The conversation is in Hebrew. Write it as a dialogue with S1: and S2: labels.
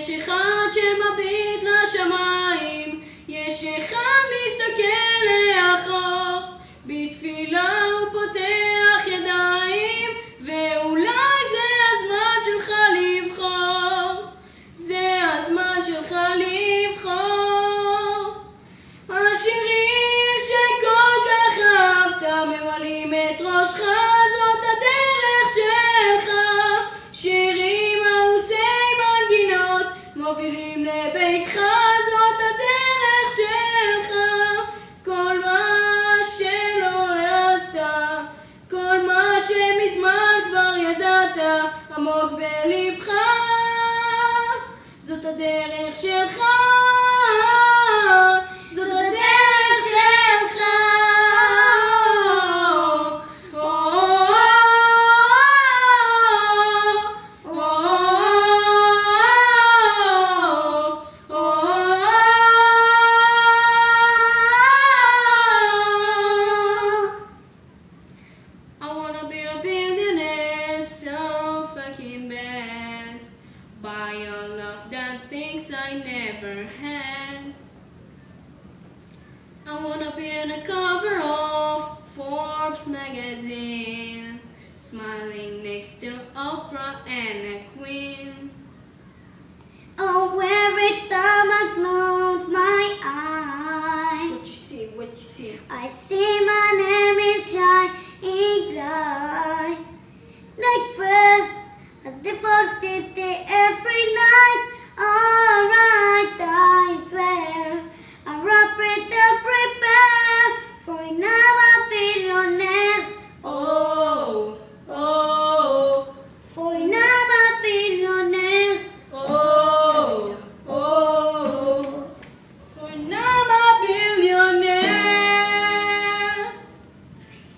S1: יש אחד שמביט לשמיים, יש אחד מסתכל לאחור, בתפילה הוא פותח ידיים, ואולי זה הזמן שלך לבחור, זה הזמן שלך לבחור. השירים שכל כך אהבת ממלאים את ראשך, זאת הדרך שלך. שירים עמוסי מנגינות מובילים לביתך, זאת הדרך שלך. כל מה שלא העזת, כל מה שמזמן כבר ידעת, עמוק בלבך, זאת הדרך שלך, זאת הדרך שלך. I wanna be a billionaire, so fucking bad. Buy all of the things I never had. I wanna be on the cover of Forbes magazine, smiling next to Oprah and a queen.
S2: Oh, every time I close my eyes,
S1: What you see, what you see?
S2: I see my